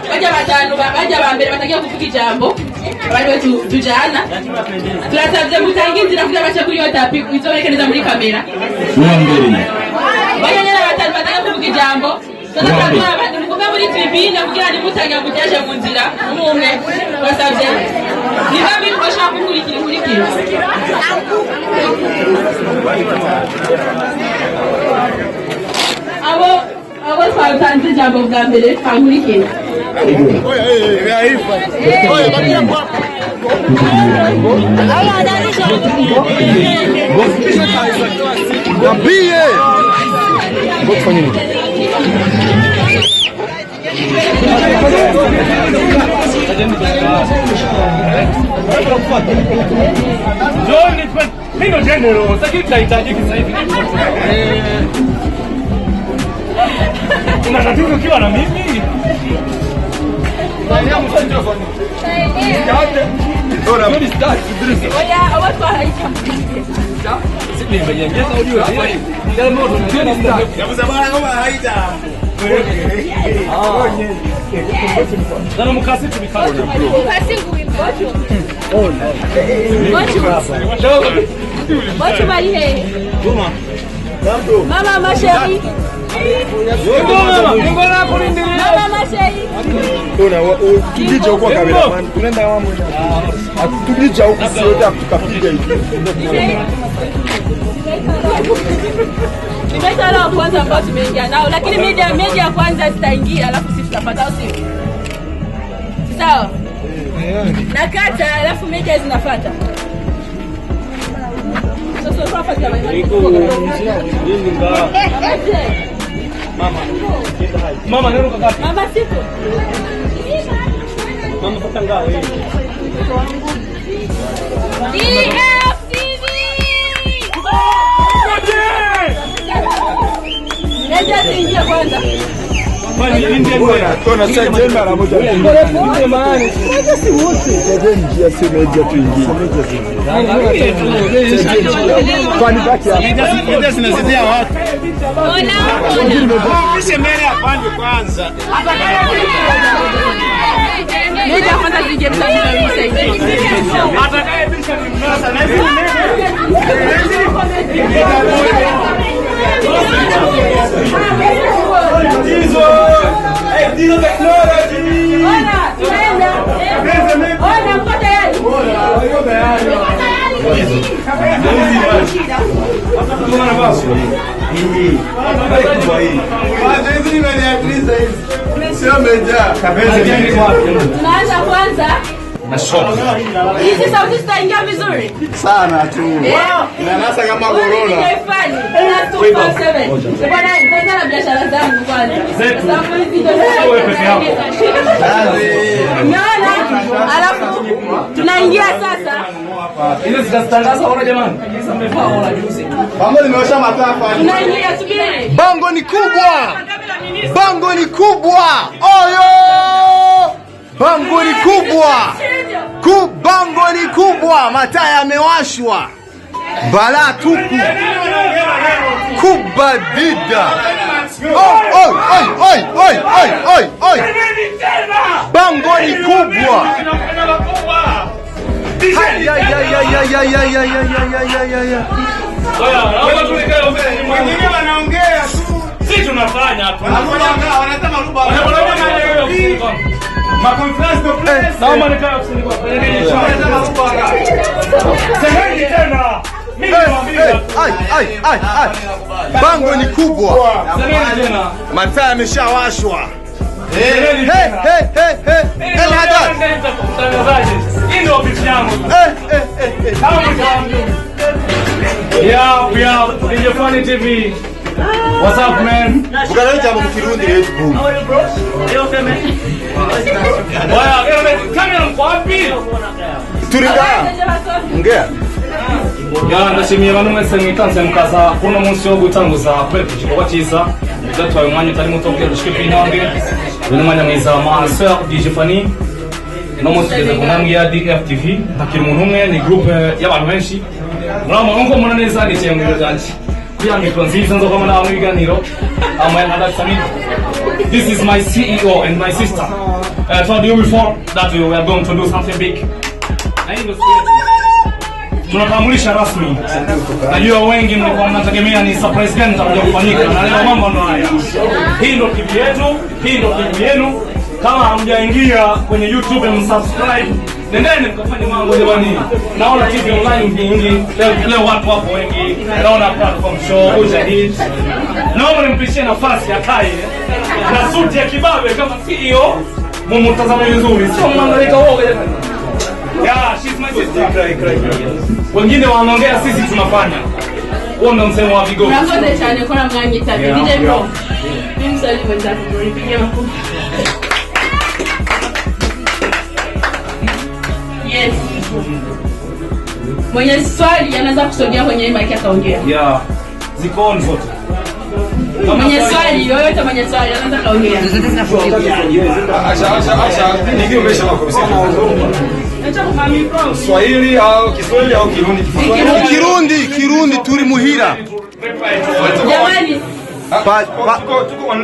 bajya batanu bajya bambere batagiye kuvuga ijambo bari tujana turasabye mutange inzira kugira bace kuri yo tapi izobekereza muri kamera bajya nyine batanu batagiye kuvuga ijambo turasabye abantu muvuga muri tribune kugira ngo mutange kujaje mu nzira umwe turasabye niba bifasha kukurikira abo twatanze ijambo bwa mbere twankurikira Mino género, sasa tunahitaji sasa hivi. Una tatizo ukiwa na mimi? Saidia msaidia. Ora, mimi start Idrisa. Oya, watu haisha. Sisi nimejengeza audio. Ndio moto na start. Ya msabara kama haita. Ndio mkasi tumikao. Mkasi nguibocho. Bocho bali he. Mama masheri. Mama masheri. Tujije huko cameraman. Tunaenda wamo. Tujije huko sio tukapiga hivi. Tumeshala kwanza ambao tumeingia nao lakini media kwanza zitaingia alafu sisi tutapata usiku. Sawa? Nakata alafu media zinafuata. Sasa tunafanya jamani. Mama neno kaka. Mama sipo. Mama patanga wewe. DFTV. Media zingia kwanza. Bali India Tuna sasa mara moja. Pole maana. Sasa si wote. Sasa njia si media tuingie. Kwani baki hapa. Media zinazidi watu. Ona. Sisi mbele ya pande kwanza. Media kwanza zingia Atakaye bisha ni mnasa na Dizo technology. Ona, tunaenda. Ona, mko tayari? Tunaanza kwanza. Hizi sauti zitaingia vizuri sana tu. Na nasa kama corona. Bwana, nitaanza na biashara zangu kwanza. Naona, alafu tunaingia sasa. Ile zitatangaza ona jamani. Ona juzi. Bongo nimewasha matapa. Tunaingia subiri. Bongo ni kubwa. Bongo ni kubwa. Oyo! Bongo ni kubwa. Bongo ni kubwa. Mataa yamewashwa. Bala tupu. Kubadida. Oi. Bongo ni kubwa. wengine wanaongea tu. Sisi tunafanya tu. Wanasema ruba. Makonference to place. Naomba nikae ofisini kwa. Wanasema ruba. Semeni tena. Mimi nawaambia. Bongo ni kubwa. Semeni tena. Mataa yameshawashwa. Semeni tena. El Haddad. Hii ndio ofisi yangu. Yeah, DJ Funny TV. What's up, man? Bugana jambo mkirundi yetu boom. Kamera mkwapi? Turinga. Ngea. Ya ndashimiye abantu mwese mwitanze mukaza kuno munsi wo gutanguza kwereka igikorwa cyiza byatwaye umwanya utari muto kugira dushike kw'intambwe uyu mwanya mwiza amaso ya DJ Funny no munsi tugeze ku ntambwe ya DFTV hakiri umuntu umwe ni group y'abantu benshi muramo nko muna neza ni cyangwa byanjye kuya mikro nziza nzo kwa nawe ibiganiro amaya Haddad Samir. This is my CEO and my sister. told you before that we were going to do something big. Na hii ndio tunatambulisha rasmi. Najua wengi mlikuwa mnategemea ni surprise gani itakuja kufanyika, na leo mambo ndo haya. Hii ndio TV yetu, hii ndio TV yenu. Kama hamjaingia kwenye YouTube msubscribe, nendeni mkafanye mambo jamani. Naona TV online nyingi, leo watu wapo wengi. Naona platform show ushahidi. Naomba nimpishe nafasi ya Kai na suti ya kibabe kama CEO. Mumtazame vizuri, sio mwangalika woga jamani. Yeah, she's my sister. Wengine wanaongea, sisi tunafanya. Huo ndio msemo wa vigogo. Naomba cyane kora mwanyita DJ Bro. Mimi msalimu wenzangu, nipige makofi. Yes. Mwenye swali anaweza kusogea kwenye mic akaongea. Yeah. Ziko on zote. Mwenye swali, yoyote mwenye swali anaweza kaongea. Acha. Ndio umesha wako. Swahili au Kiswahili au Kirundi turi muhira. Jamani. Tuko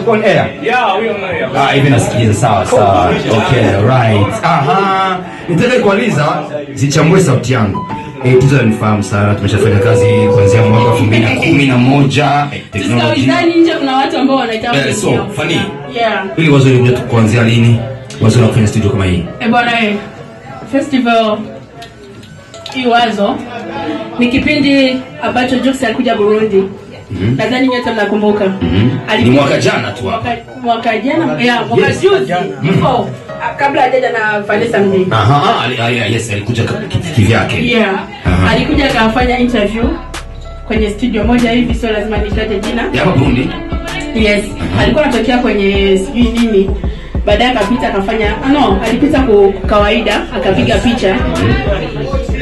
on air. Yeah, we on air. Hivi nasikia sawa. Okay, right. Aha. Nitaka kuuliza zichambue sauti yangu. Tuzo nifahamu sana, tumeshafanya kazi kuanzia mwaka 2011. Technology. Nje kuna watu ambao wanaitaka. So, funny. Yeah. Ili wazo hili kuanzia lini? Wazo la kufanya studio kama hii. Bwana festival hii wazo ni kipindi ambacho Jux alikuja Burundi. Nadhani nyote mnakumbuka. Ni mwaka jana tu hapa. Mwaka jana? Mwaka juzi. Kabla hajaja na Vanessa Mdee. Yes, alikuja kivyake. Yeah. Alikuja akafanya interview kwenye studio moja hivi, sio lazima nitaje jina. Ya Burundi. Yes. Alikuwa anatokea kwenye sijui nini. Baadaye akapita akafanya alipita kwa kawaida akapiga picha.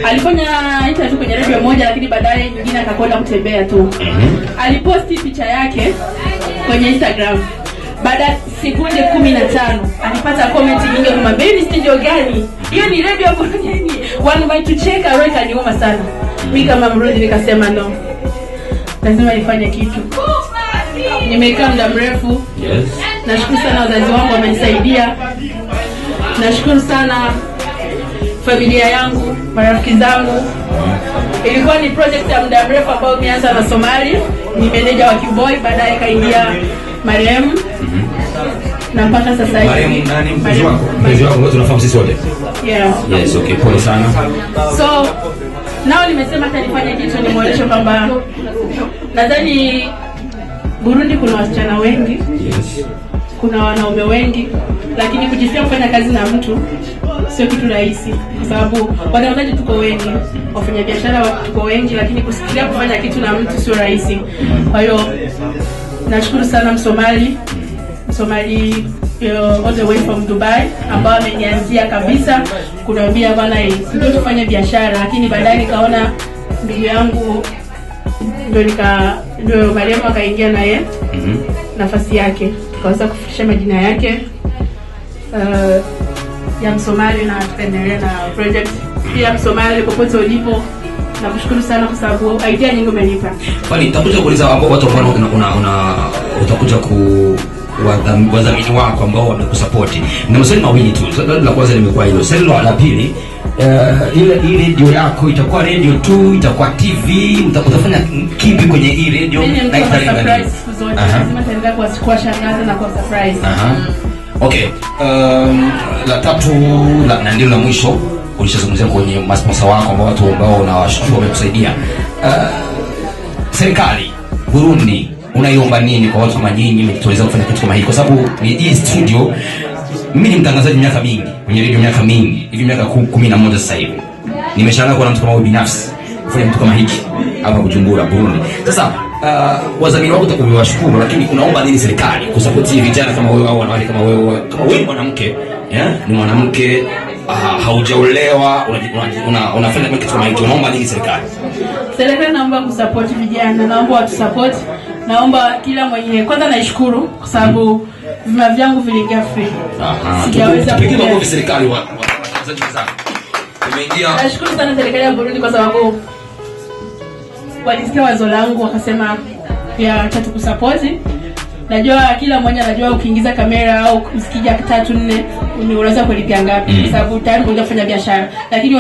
Alifanya interview kwenye radio moja, lakini baadaye nyingine akakwenda kutembea tu. Aliposti picha yake kwenye Instagram. Baada ya sekunde 15 alipata comment nyingi kumwambia ni studio gani? Hiyo ni radio Burundi. Wanaweza tucheka, roho ikaniuma sana. Mimi kama Mrundi nikasema no. Lazima nifanye kitu. Nimekaa muda mrefu. Yes. Nashukuru sana wazazi wangu wamenisaidia. Nashukuru sana familia yangu, marafiki zangu. Ilikuwa ni project ya muda mrefu ambayo imeanza na Somali, ni manager wa Kiboy, baadaye kaingia Mariam. Na mpaka sasa hivi. Mariam nani mpenzi wako? Mpenzi wako tunafahamu sisi wote. Yeah. Yes, okay, pole sana. So, nao nimesema hata nifanye kitu nimuoneshe kwamba nadhani Burundi kuna wasichana wengi. Yes. Kuna wanaume wengi, lakini kujisikia kufanya kazi na mtu sio kitu rahisi, kwa sababu wanaonaje tuko wengi, wafanya biashara tuko wengi, lakini kusikia kufanya kitu na mtu sio rahisi. Kwa hiyo nashukuru sana Msomali all the way from Dubai ambao amenianzia kabisa kuniambia bwana ndio tufanye biashara, lakini baadaye nikaona ndugu yangu ndio Mariam akaingia naye nafasi yake, tukaweza kufikisha majina yake ya Msomali na tukaendelea na project. Pia Msomali popote ulipo, nakushukuru sana kwa sababu idea nyingi umenipa. Bali nitakuja kuuliza watu ambao utakuja wadhamini wako ambao wamekusupport. Na maswali mawili tu. Swali la kwanza limekuwa hilo. Swali la pili, ile radio yako itakuwa radio tu, itakuwa TV, utafanya kipi kwenye hii radio na italenga nini? Lazima nitaendelea kwa shangaza na kwa surprise. Okay. La tatu na ndio la mwisho, ulishazungumzia kwenye masponsor wako ambao watu ambao unawashukuru wamekusaidia. Serikali Burundi unaiomba nini kwa watu kama nyinyi mtaweza kufanya kitu kama hiki? Kwa sababu hii studio, mimi ni mtangazaji miaka mingi kwenye radio, miaka mingi hivi, miaka 11 sasa hivi. Nimeshangaa kuona mtu kama wewe binafsi kufanya kitu kama hiki hapa Bujumbura, Burundi. Sasa wazamini wako utakuwashukuru, lakini unaomba nini serikali kusupport vijana kama wewe au wanawake kama wewe? Kama wewe mwanamke, ni mwanamke, haujaolewa, unafanya kitu kama hicho, unaomba nini serikali? Serikali naomba kusupport vijana, naomba watu support, naomba kila mwenye. Kwanza naishukuru kwa sababu vima vyangu viliingia free. Sijaweza kupiga kwa serikali watangazaji wenzangu. Nimeingia. Nashukuru sana serikali ya Burundi kwa sababu walisikia wazo langu wakasema pia acha tukusupport, najua kila mmoja anajua ukiingiza kamera au msikija 3 4 unaweza kulipia ngapi, kwa sababu tayari unaanza kufanya biashara, lakini